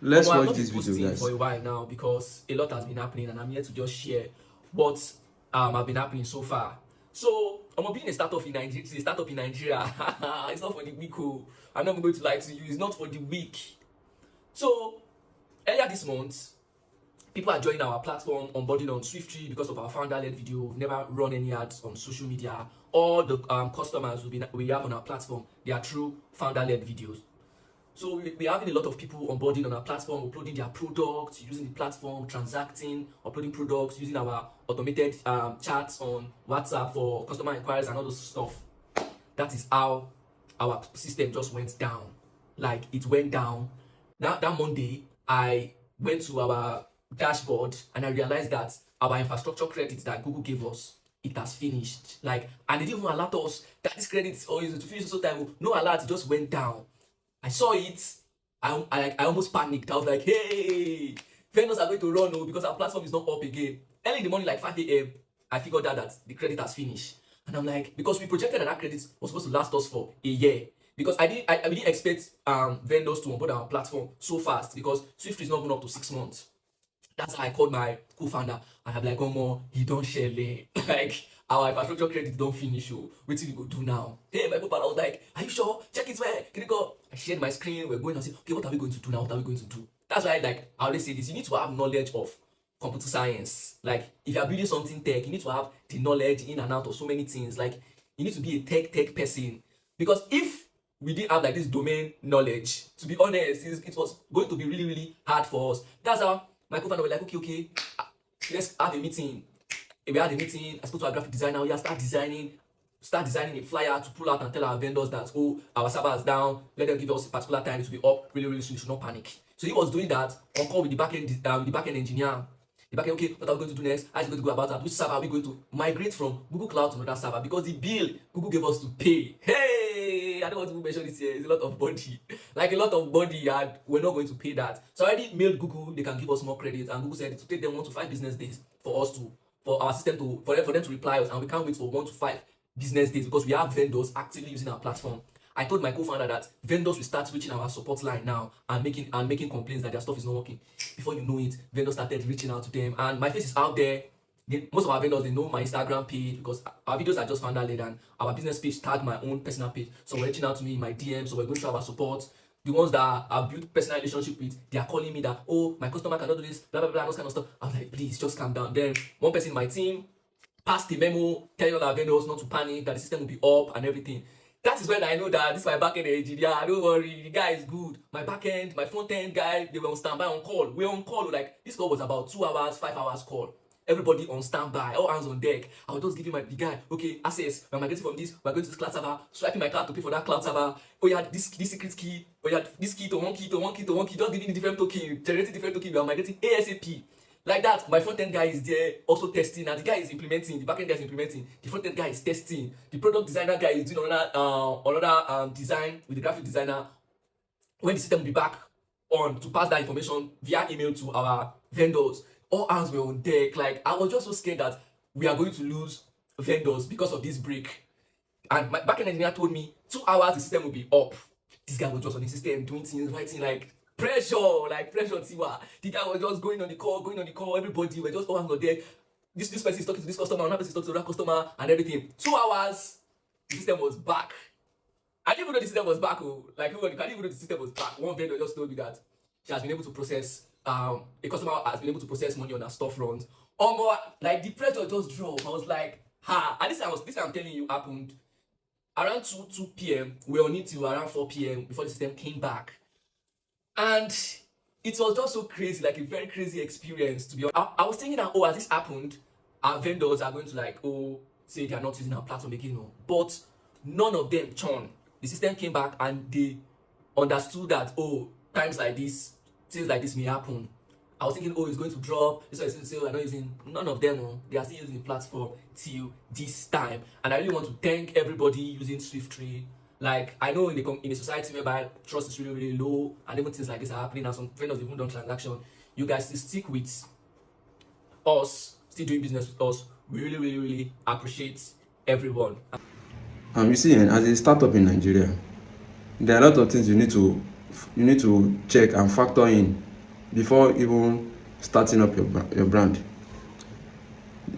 Let's I've watch not been this video, posting for guys. a while now because a lot has been happening, and I'm here to just share what have been happening so far. So, being a startup in Nigeria, it's not for the weak. Oh. I'm not going to lie to you, it's not for the weak. So, earlier this month, people are joining our platform, onboarding on Swifttree because of our founder-led video. We've never run any ads on social media. All the customers we have on our platform, they are true founder-led videos. So we're having a lot of people onboarding on our platform, uploading their products, using the platform, transacting, uploading products, using our automated chats on WhatsApp for customer inquiries and all those stuff. That is how our system just went down. Like, it went down. That Monday, I went to our dashboard and I realized that our infrastructure credit that Google gave us, it has finished. Like, and they didn't even alert us that this credit is to finish so time. No alert, it just went down. I saw it. I almost panicked. I was like, hey, vendors are going to run because our platform is not up again. Early in the morning, like 5 a.m., I figured out that the credit has finished. And I'm like, because we projected that credit was supposed to last us for a year. Because I didn't expect vendors to onboard our platform so fast, because Swift is not going up to 6 months. That's how I called my co-founder and I'm like, he don't share like, our infrastructure credit don't finish. What we go do now? Hey, my co-founder was like, are you sure? Check it where? Can you go? I shared my screen. We're going and say, okay, what are we going to do now? What are we going to do? That's why, like, I always say this: you need to have knowledge of computer science. Like, if you're building something tech, you need to have the knowledge in and out of so many things. Like, you need to be a tech person, because if we didn't have like this domain knowledge, to be honest, it was going to be really, really hard for us. That's how my co-founder was like, okay, let's have a meeting. We had a meeting. I spoke to our graphic designer. We start designing a flyer to pull out and tell our vendors that, our server is down. Let them give us a particular time to be up really, really soon. You should not panic. So he was doing that on call with the backend engineer. The backend, okay, what are we going to do next? How is it going to go about that? Which server are we going to migrate from Google Cloud to another server? Because the bill Google gave us to pay. Hey, I don't want to mention this here. It's a lot of body. Like, a lot of body, and we're not going to pay that. So I already mailed Google. They can give us more credit, and Google said it will take them 1 to 5 business days for our system for them to reply us, and we can't wait for 1 to 5 business days because we have vendors actively using our platform. I told my co-founder that vendors will start reaching our support line now and making complaints that their stuff is not working. Before you know it, vendors started reaching out to them, and my face is out there. Most of our vendors, they know my Instagram page because our videos are just founder led, and our business page tagged my own personal page. So we're reaching out to me in my DM. So we're going through our support. The ones that I've built personal relationship with, they are calling me that, my customer cannot do this, blah blah blah, those kind of stuff. I was like, please just calm down. Then one person in my team passed the memo telling all our vendors not to panic, that the system will be up and everything. That is when I know that this is my backend engineer. Don't worry, the guy is good. My backend, my front end guy, they were on standby on call. We're on call. Like, this call was about 2 hours, 5 hours call. Everybody on standby, all hands on deck. I was just giving the guy, okay, access. We're migrating from this, we're going to this cloud server, swiping my card to pay for that cloud server. You had this secret key, you had this key to one key, just giving the different token, generating different token. We are migrating ASAP. Like that, my front-end guy is there also testing, and the guy is implementing, the back-end guy is implementing, the front-end guy is testing, the product designer guy is doing another design with the graphic designer. When the system will be back on to pass that information via email to our vendors, all hands were on deck. Like, I was just so scared that we are going to lose vendors because of this break. And my back-end engineer told me 2 hours the system will be up. This guy was just on the system doing things, writing like pressure, Tiwa. The guy was just going on the call, everybody were just all hands on deck. This person is talking to this customer, another person is talking to that customer, and everything. 2 hours, the system was back. I didn't even know the system was back. Like, I didn't even know the system was back. One vendor just told me that she has been able to process, a customer has been able to process money on her storefront. Like, the pressure just dropped. I was like, and this I'm telling you happened around 2 p.m. We were on it till around 4 p.m. before the system came back. And it was just so crazy, like a very crazy experience, to be honest. I was thinking that, as this happened, our vendors are going to say they are not using our platform again. But none of them churned. The system came back and they understood that, times like this, things like this may happen. I was thinking, it's going to drop. This is going we're not using. None of them, they are still using the platform till this time. And I really want to thank everybody using Swifttree. Like, I know in a society whereby trust is really, really low, and even things like this are happening, and some vendors even done transaction, you guys still stick with us, still doing business with us. We really, really, really appreciate everyone. You see, as a startup in Nigeria, there are a lot of things you need to check and factor in before even starting up your brand.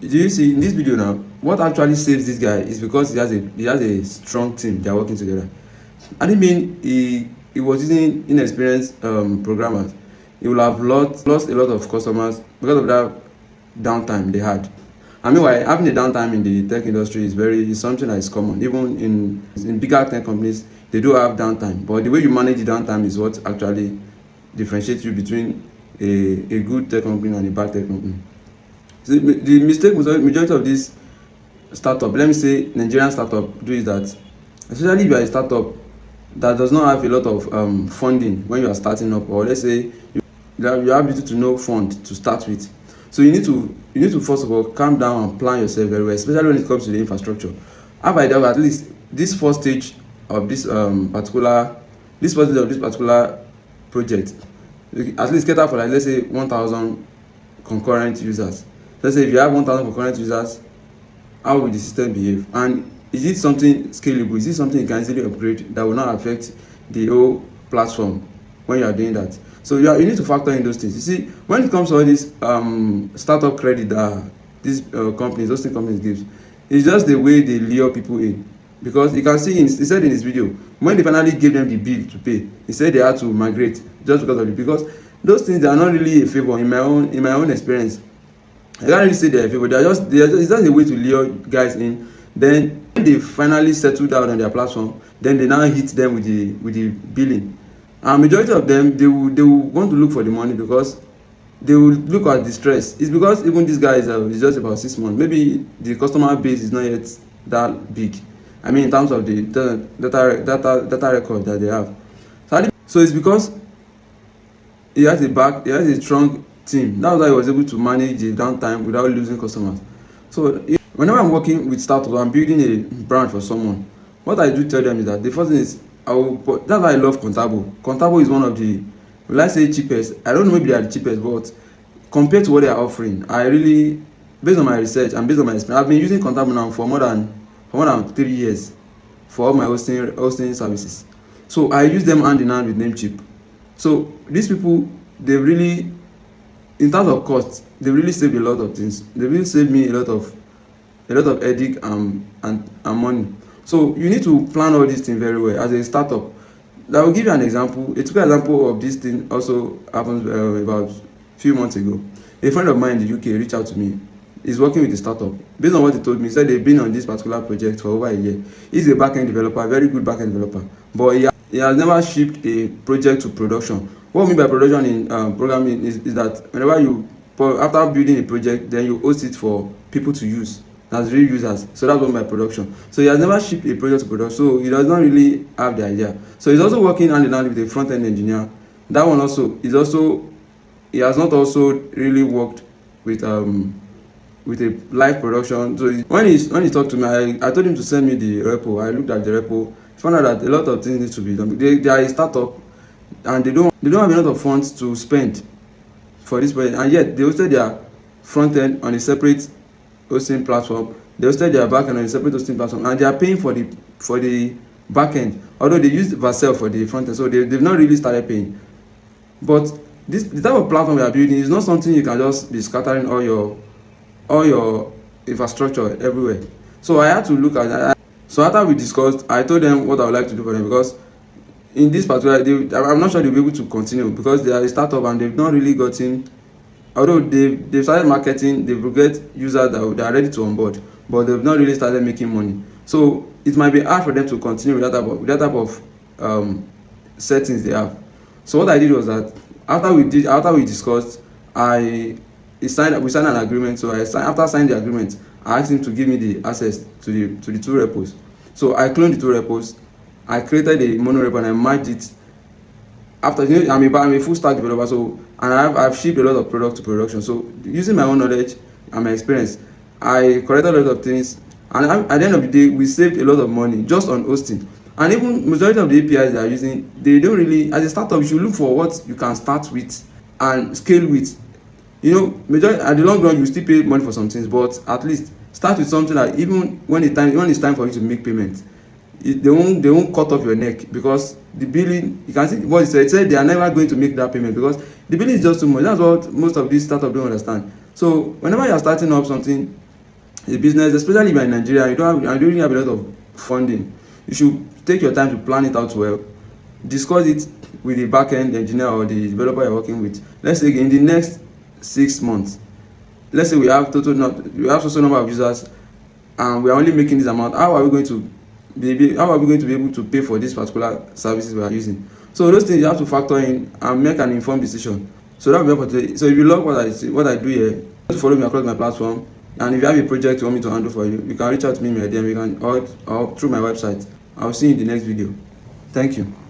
Do you see in this video now? What actually saves this guy is because he has a strong team. They are working together. I didn't mean he was using inexperienced programmers. He will have lost a lot of customers because of that downtime they had. I mean, why having a downtime in the tech industry is something that is common. Even in bigger tech companies, they do have downtime. But the way you manage the downtime is what actually differentiates you between a good tech company and a bad tech company. So the mistake majority of this startup, let me say Nigerian startup, do is that, especially if you are a startup that does not have a lot of funding when you are starting up, or let's say you have little to no fund to start with. So you need to first of all calm down and plan yourself very well, especially when it comes to the infrastructure. How about that? At least this first stage of this particular project, at least cater for, like, let's say 1,000 concurrent users. Let's say if you have 1,000 concurrent users, how will the system behave? And is it something scalable? Is it something you can easily upgrade that will not affect the whole platform when you are doing that? So you need to factor in those things. You see, when it comes to all this startup credit that these companies, hosting companies gives, it's just the way they lure people in. Because you can see, he said in his video, when they finally gave them the bill to pay, he said they had to migrate just because of it. Because those things, they are not really a favor in my own experience. I can't really say they're a favor. It's just a way to lure guys in. Then when they finally settle down on their platform, then they now hit them with the billing. And majority of them, they will want to look for the money because they will look at the stress. It's because even this guy is just about 6 months. Maybe the customer base is not yet that big. I mean, in terms of the data record that they have. So it's because he has a strong team. That's why he was able to manage the downtime without losing customers. So whenever I'm working with startups, I'm building a brand for someone. What I do tell them is that the first thing is that's why I love Contabo. Contabo is one of the, will I say, cheapest. I don't know, maybe they are the cheapest, but compared to what they are offering, I really, based on my research and based on my experience, I've been using Contabo now for more than 3 years for all my hosting services. So I use them hand in hand with Namecheap. So these people, they really, in terms of cost, they really saved a lot of things. They really saved me a lot of headache and money. So you need to plan all these things very well as a startup. I will give you an example. A typical example of this thing also happened about a few months ago. A friend of mine in the UK reached out to me. He's working with a startup. Based on what he told me, he said they've been on this particular project for over a year. He's a back-end developer, a very good back-end developer, but he has never shipped a project to production. What we mean by production in programming is that whenever after building a project, then you host it for people to use as real users. So that's what by production. So he has never shipped a project to production, so he does not really have the idea. So he's also working hand in hand with a front-end engineer. That one also is also, he has not also really worked with a live production. So when he talked to me, I told him to send me the repo. I looked at the repo, found out that a lot of things need to be done. They are a startup and they don't have a lot of funds to spend for this project, and yet they hosted their front end on a separate hosting platform. They hosted their back end on a separate hosting platform, and they are paying for the back end, although they used Vercel for the front end, so they've not really started paying. But the type of platform we are building is not something you can just be scattering all your infrastructure everywhere. So I had to look at that. So after we discussed, I told them what I would like to do for them, because in this particular, I'm not sure they'll be able to continue because they are a startup and they've not really gotten, although they've started marketing, they've get users that are ready to onboard, but they've not really started making money. So it might be hard for them to continue with that type of settings they have. So what I did was that after we discussed, we signed an agreement. So after signing the agreement, I asked him to give me the access to the two repos. So I cloned the two repos. I created a mono repo and I merged it. After, I'm a full stack developer, so, and I've shipped a lot of product to production. So using my own knowledge and my experience, I corrected a lot of things, and at the end of the day, we saved a lot of money just on hosting. And even majority of the APIs they are using, they don't really, as a startup, you should look for what you can start with and scale with. Majority, at the long run, you still pay money for some things, but at least start with something that even when it's time for you to make payment, they won't cut off your neck, because the billing, you can see what he said they are never going to make that payment, because The billing is just too much. That's what most of these startups don't understand. So whenever you are starting up something, a business, especially if you're in Nigeria, you don't really have a lot of funding. You should take your time to plan it out well. Discuss it with the back-end engineer or the developer you're working with. Let's say in the next 6 months, let's say we have total number of users and we are only making this amount. How are we going to be able to pay for these particular services we are using? So those things you have to factor in and make an informed decision. So that will be all for today. So if you love what I do here, just follow me across my platform. And if you have a project you want me to handle for you, you can reach out to me in my DM, or through my website. I'll see you in the next video. Thank you.